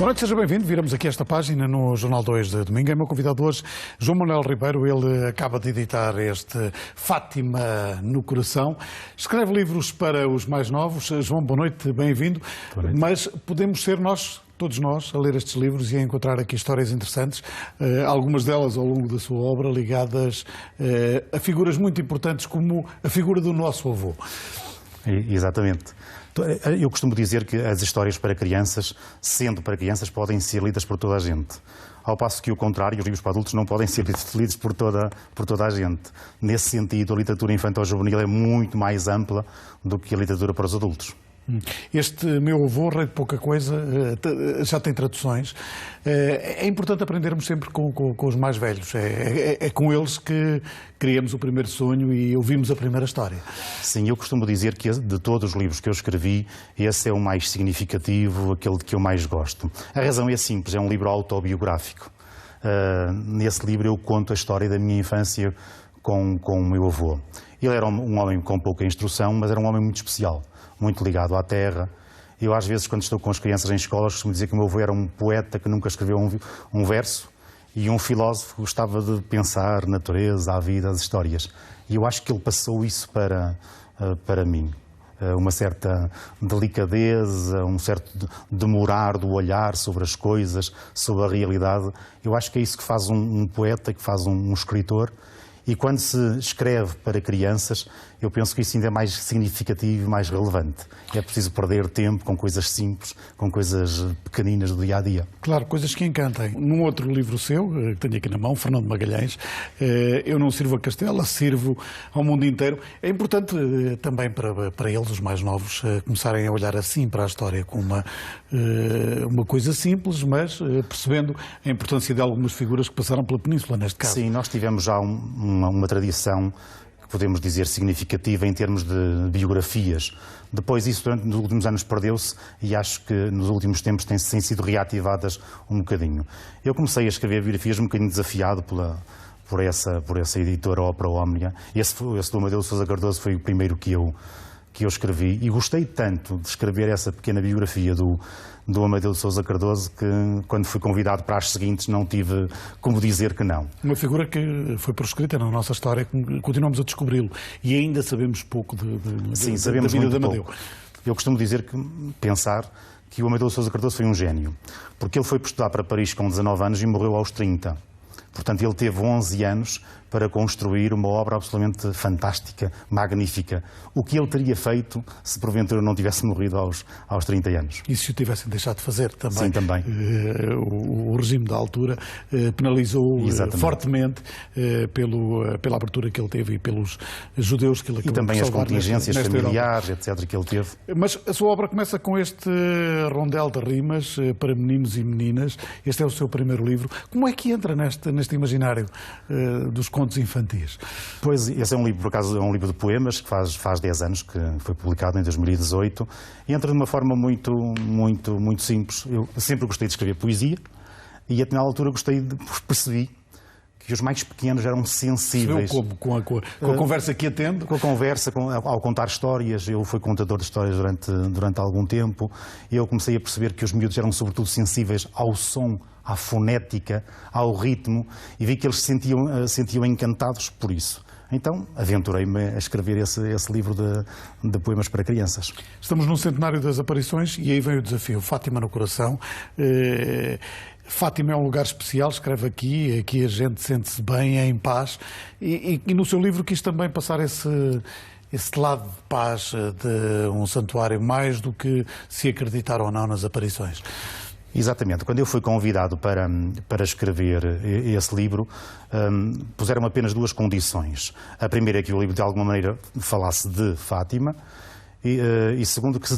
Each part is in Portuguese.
Boa noite, seja bem-vindo. Viramos aqui esta página no Jornal 2 de domingo. É meu convidado hoje, João Manuel Ribeiro. Ele acaba de editar este Fátima no Coração. Escreve livros para os mais novos. João, boa noite, bem-vindo. Mas podemos ser nós, todos nós, a ler estes livros e a encontrar aqui histórias interessantes, algumas delas ao longo da sua obra, ligadas a figuras muito importantes como a figura do nosso avô. Exatamente. Eu costumo dizer que as histórias para crianças, sendo para crianças, podem ser lidas por toda a gente. Ao passo que o contrário, os livros para adultos não podem ser lidos por toda a gente. Nesse sentido, a literatura infantil-juvenil é muito mais ampla do que a literatura para os adultos. Este Meu Avô, Rei de Pouca Coisa, já tem traduções. É importante aprendermos sempre com os mais velhos. É com eles que criamos o primeiro sonho e ouvimos a primeira história. Sim, eu costumo dizer que de todos os livros que eu escrevi, esse é o mais significativo, aquele de que eu mais gosto. A razão é simples, é um livro autobiográfico. Nesse livro eu conto a história da minha infância com o meu avô. Ele era um homem com pouca instrução, mas era um homem muito especial, muito ligado à terra. Eu, às vezes, quando estou com as crianças em escolas, costumo dizer que o meu avô era um poeta que nunca escreveu um verso e um filósofo que gostava de pensar a natureza, a vida, as histórias. E eu acho que ele passou isso para mim. Uma certa delicadeza, um certo demorar do olhar sobre as coisas, sobre a realidade. Eu acho que é isso que faz um poeta, que faz um escritor. E quando se escreve para crianças, eu penso que isso ainda é mais significativo e mais relevante. É preciso perder tempo com coisas simples, com coisas pequeninas do dia-a-dia. Claro, coisas que encantem. Num outro livro seu, que tenho aqui na mão, Fernando Magalhães, Eu não sirvo a Castela, sirvo ao mundo inteiro. É importante também para eles, os mais novos, começarem a olhar assim para a história, com uma coisa simples, mas percebendo a importância de algumas figuras que passaram pela Península, neste caso. Sim, nós tivemos já uma tradição, que podemos dizer, significativa em termos de biografias. Depois isso, durante os últimos anos, perdeu-se e acho que nos últimos tempos têm sido reativadas um bocadinho. Eu comecei a escrever biografias um bocadinho desafiado por essa editora Ópera Ómnia. Esse do Amadeu de Sousa Cardoso foi o primeiro que eu escrevi e gostei tanto de escrever essa pequena biografia do Amadeu de Sousa Cardoso que, quando fui convidado para as seguintes, não tive como dizer que não. Uma figura que foi proscrita na nossa história, continuamos a descobri-lo e ainda sabemos pouco Sim, sabemos da vida muito de Amadeu. pouco. Eu costumo pensar que o Amadeu de Sousa Cardoso foi um gênio, porque ele foi para estudar para Paris com 19 anos e morreu aos 30. Portanto, ele teve 11 anos para construir uma obra absolutamente fantástica, magnífica. O que ele teria feito se porventura não tivesse morrido aos 30 anos? E se o tivessem deixado de fazer também? Sim, também. O regime da altura penalizou fortemente pela abertura que ele teve e pelos judeus que ele acabou e também de as salvar contingências nesta familiares, etc., que ele teve. Mas a sua obra começa com este rondel de rimas para meninos e meninas. Este é o seu primeiro livro. Como é que entra neste imaginário dos contos infantis? Pois, esse é um livro, por acaso, é um livro de poemas que faz 10 anos, que foi publicado em 2018, e entra de uma forma muito simples. Eu sempre gostei de escrever poesia e, até na altura, percebi que os mais pequenos eram sensíveis. Com a conversa que atende? Com a conversa, ao contar histórias. Eu fui contador de histórias durante algum tempo, e eu comecei a perceber que os miúdos eram sobretudo sensíveis ao som, à fonética, ao ritmo, e vi que eles se sentiam encantados por isso. Então, aventurei-me a escrever esse livro de poemas para crianças. Estamos no centenário das aparições e aí vem o desafio. Fátima no Coração. Fátima é um lugar especial, escreve aqui a gente sente-se bem, é em paz. E no seu livro quis também passar esse lado de paz de um santuário, mais do que se acreditar ou não nas aparições. Exatamente. Quando eu fui convidado para escrever esse livro, puseram apenas duas condições. A primeira é que o livro, de alguma maneira, falasse de Fátima e segundo, que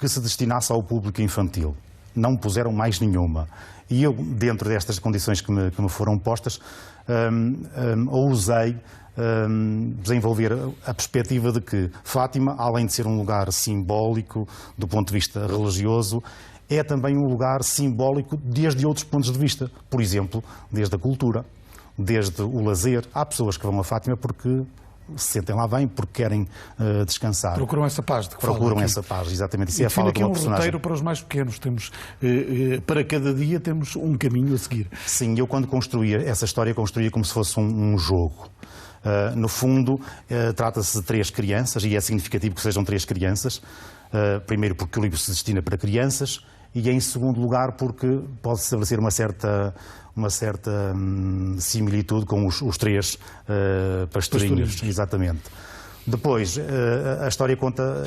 se destinasse ao público infantil. Não puseram mais nenhuma. E eu, dentro destas condições que me foram postas, ousei desenvolver a perspectiva de que Fátima, além de ser um lugar simbólico do ponto de vista religioso, é também um lugar simbólico desde outros pontos de vista. Por exemplo, desde a cultura, desde o lazer. Há pessoas que vão a Fátima porque se sentem lá bem porque querem descansar. Procuram essa paz de que Procuram essa paz, exatamente. Isso é a fala de uma personagem. Roteiro para os mais pequenos. Temos, para cada dia temos um caminho a seguir. Sim, eu quando construía essa história, construía como se fosse um jogo. No fundo, trata-se de 3 crianças, e é significativo que sejam 3 crianças. Primeiro porque o livro se destina para crianças, e em segundo lugar porque pode estabelecer uma certa similitude com os 3 pastorinhos. Exatamente. Depois, a história conta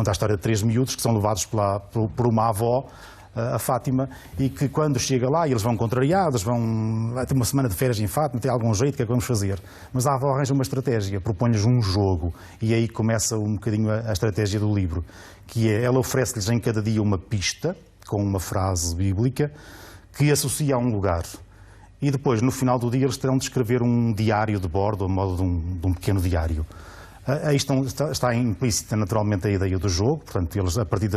a história de 3 miúdos que são levados por uma avó, a Fátima, e que quando chega lá eles vão contrariados, vai ter uma semana de férias em Fátima, tem algum jeito, o que é que vamos fazer? Mas a avó arranja uma estratégia, propõe-lhes um jogo, e aí começa um bocadinho a estratégia do livro, que é, ela oferece-lhes em cada dia uma pista, com uma frase bíblica, que associa a um lugar. E depois, no final do dia, eles terão de escrever um diário de bordo, a modo de um pequeno diário. Aí está implícita naturalmente a ideia do jogo, portanto eles a partir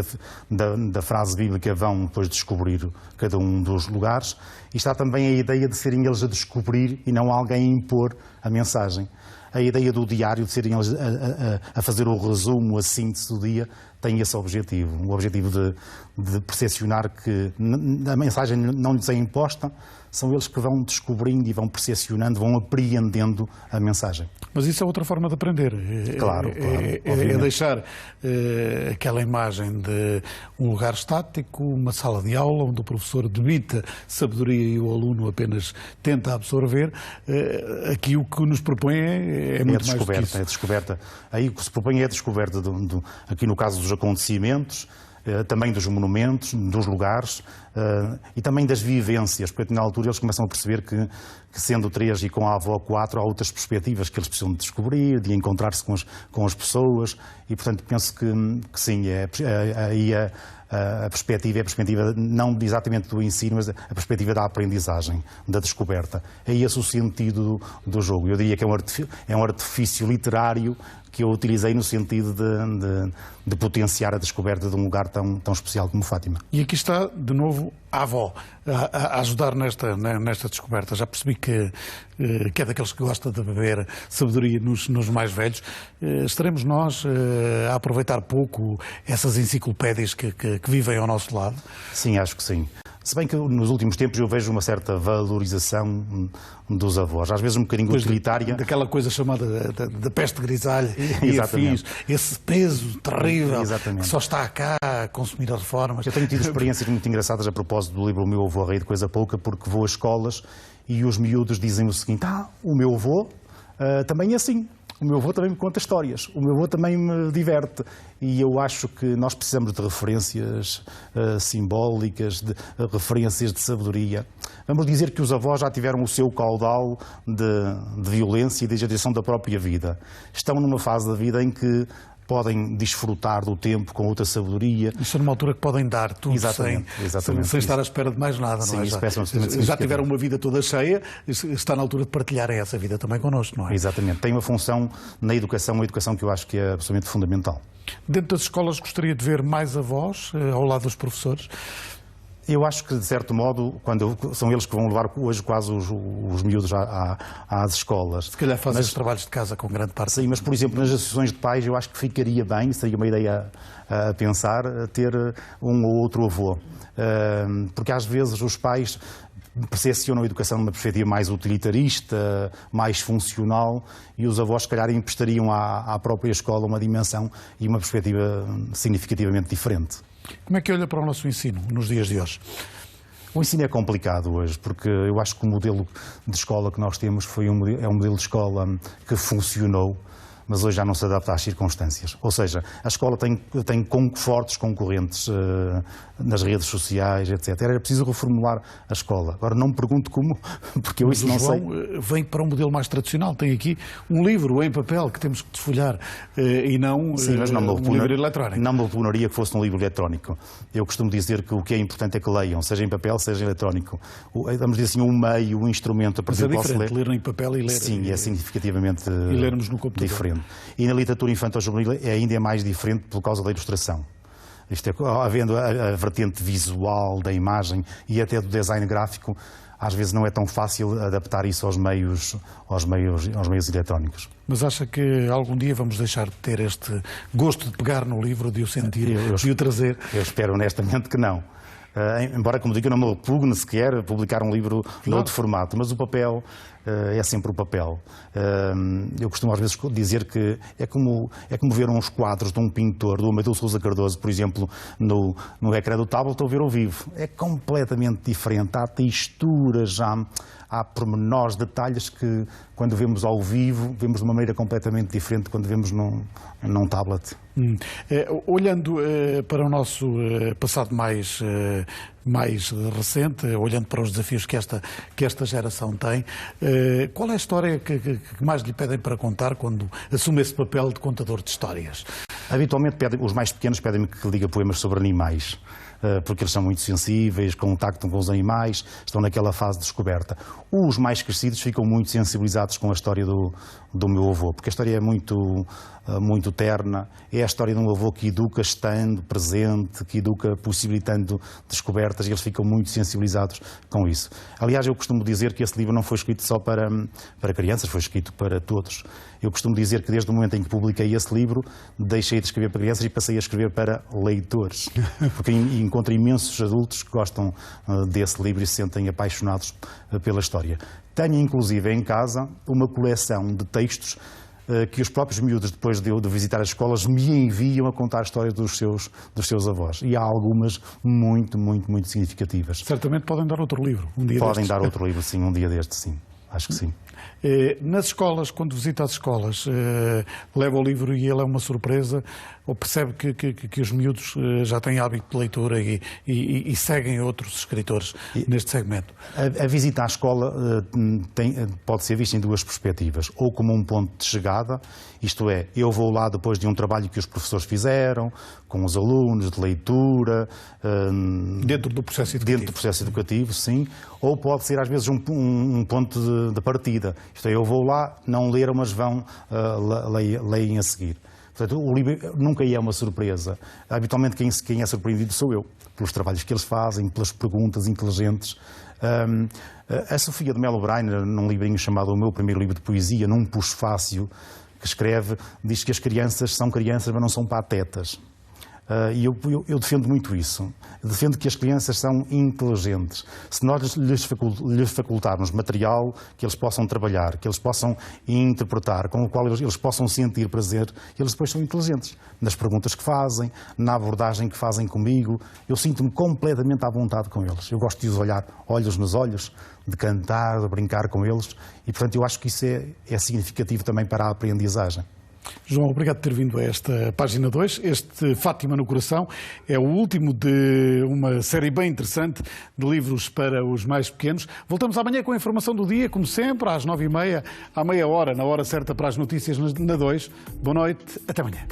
da frase bíblica vão depois descobrir cada um dos lugares, e está também a ideia de serem eles a descobrir e não alguém a impor a mensagem. A ideia do diário, de serem eles a fazer o resumo, a síntese do dia, tem esse objetivo, o objetivo de percepcionar que a mensagem não lhes é imposta, são eles que vão descobrindo e vão percepcionando, vão apreendendo a mensagem. Mas isso é outra forma de aprender. Claro. É deixar aquela imagem de um lugar estático, uma sala de aula, onde o professor debita sabedoria e o aluno apenas tenta absorver. Aqui o que nos propõe é muito mais do que isso. É descoberta. Aí o que se propõe é a descoberta, aqui no caso dos acontecimentos, também dos monumentos, dos lugares e também das vivências, porque na altura eles começam a perceber que sendo 3 e com a avó 4, há outras perspectivas que eles precisam de descobrir, de encontrar-se com as pessoas, e portanto penso que sim, aí a perspectiva é a perspectiva não exatamente do ensino, mas a perspectiva da aprendizagem, da descoberta. É esse o sentido do jogo. Eu diria que é um artifício literário que eu utilizei no sentido de potenciar a descoberta de um lugar tão especial como Fátima. E aqui está, de novo, a avó a ajudar nesta descoberta. Já percebi que é daqueles que gosta de beber sabedoria nos mais velhos. Estaremos nós a aproveitar pouco essas enciclopédias que vivem ao nosso lado? Sim, acho que sim. Se bem que nos últimos tempos eu vejo uma certa valorização dos avós, às vezes um bocadinho utilitária. Daquela coisa chamada da peste grisalha e afins, esse peso terrível que só está cá a consumir as reformas. Eu tenho tido experiências muito engraçadas a propósito do livro O Meu Avô Rei de Coisa Pouca, porque vou a escolas e os miúdos dizem o seguinte: o meu avô também é assim. O meu avô também me conta histórias, o meu avô também me diverte, e eu acho que nós precisamos de referências simbólicas, de referências de sabedoria. Vamos dizer que os avós já tiveram o seu caudal de violência e de agitação da própria vida. Estão numa fase da vida em que podem desfrutar do tempo com outra sabedoria. Isto é numa altura que podem dar tudo sem estar à espera de mais nada, sim, não é? Já tiveram uma vida toda cheia, está na altura de partilharem essa vida também connosco, não é? Exatamente. Tem uma função na educação, uma educação que eu acho que é absolutamente fundamental. Dentro das escolas gostaria de ver mais avós ao lado dos professores? Eu acho que, de certo modo, quando são eles que vão levar hoje quase os miúdos às escolas. Se calhar fazem os trabalhos de casa com grande parte. Sim, mas, por exemplo, nas associações de pais, eu acho que ficaria bem, seria uma ideia a pensar, ter um ou outro avô. Porque às vezes os pais percepcionam a educação numa perspectiva mais utilitarista, mais funcional, e os avós, se calhar, emprestariam à própria escola uma dimensão e uma perspectiva significativamente diferente. Como é que olha para o nosso ensino nos dias de hoje? O ensino é complicado hoje, porque eu acho que o modelo de escola que nós temos é um modelo de escola que funcionou, mas hoje já não se adapta às circunstâncias. Ou seja, a escola tem fortes concorrentes nas redes sociais, etc. Era preciso reformular a escola. Agora não me pergunto como, porque eu isso não sei. Vem para um modelo mais tradicional. Tem aqui um livro em papel que temos que desfolhar e não sim, mas não um livro eletrónico. Não me oponaria que fosse um livro eletrónico. Eu costumo dizer que o que é importante é que leiam, seja em papel, seja em eletrónico. Vamos dizer assim, um meio, um instrumento a partir do qual se lê. Ler em papel e ler. Sim, é significativamente e lermos no computador. Diferente. E na literatura infantil-juvenil ainda é mais diferente por causa da ilustração. Isto é, havendo a vertente visual da imagem e até do design gráfico, às vezes não é tão fácil adaptar isso aos meios eletrónicos. Mas acha que algum dia vamos deixar de ter este gosto de pegar no livro, de o sentir, de o trazer? Eu espero honestamente que não. Embora, como digo, eu não me repugne sequer publicar um livro de outro formato, mas o papel é sempre o papel. Eu costumo às vezes dizer que é como ver uns quadros de um pintor, do Amadeu Sousa Cardoso, por exemplo, no ecrã do tablet, ou ver ao vivo. É completamente diferente, há texturas, há pormenores, detalhes que quando vemos ao vivo, vemos de uma maneira completamente diferente de quando vemos num tablet. Olhando para o nosso passado mais recente, olhando para os desafios que esta geração tem, qual é a história que mais lhe pedem para contar quando assume esse papel de contador de histórias? Habitualmente os mais pequenos pedem-me que diga poemas sobre animais, porque eles são muito sensíveis, contactam com os animais, estão naquela fase de descoberta. Os mais crescidos ficam muito sensibilizados com a história do meu avô, porque a história é muito terna, é a história de um avô que educa estando presente, que educa possibilitando descobertas, e eles ficam muito sensibilizados com isso. Aliás, eu costumo dizer que esse livro não foi escrito só para crianças, foi escrito para todos. Eu costumo dizer que desde o momento em que publiquei esse livro, deixei de escrever para crianças e passei a escrever para leitores, porque encontro imensos adultos que gostam desse livro e se sentem apaixonados pela história. Tenho inclusive em casa uma coleção de textos que os próprios miúdos, depois de visitar as escolas, me enviam a contar histórias dos seus avós. E há algumas muito, muito, muito significativas. Certamente podem dar outro livro, um dia Podem destes. dar outro livro, sim, um dia destes, sim. Acho que sim. Nas escolas, quando visita as escolas, leva o livro e ele é uma surpresa, ou percebe que os miúdos já têm hábito de leitura e seguem outros escritores neste segmento? A visita à escola pode ser vista em duas perspectivas. Ou como um ponto de chegada, isto é, eu vou lá depois de um trabalho que os professores fizeram, com os alunos, de leitura. Dentro do processo educativo. Dentro do processo educativo, sim. Ou pode ser às vezes um ponto de partida. Isto é, eu vou lá, não leram, mas leem a seguir. Portanto, o livro nunca é uma surpresa. Habitualmente quem é surpreendido sou eu, pelos trabalhos que eles fazem, pelas perguntas inteligentes. A Sofia de Melo Brainer, num livrinho chamado O Meu Primeiro Livro de Poesia, num pós-fácil, que escreve, diz que as crianças são crianças, mas não são patetas. E eu defendo muito isso. Defendo que as crianças são inteligentes. Se nós lhes facultarmos material que eles possam trabalhar, que eles possam interpretar, com o qual eles possam sentir prazer, eles depois são inteligentes. Nas perguntas que fazem, na abordagem que fazem comigo, eu sinto-me completamente à vontade com eles. Eu gosto de os olhar olhos nos olhos, de cantar, de brincar com eles, e portanto eu acho que isso é significativo também para a aprendizagem. João, obrigado por ter vindo a esta página 2. Este Fátima no Coração é o último de uma série bem interessante de livros para os mais pequenos. Voltamos amanhã com a informação do dia, como sempre, às 9h30, à meia hora, na hora certa para as notícias na 2. Boa noite, até amanhã.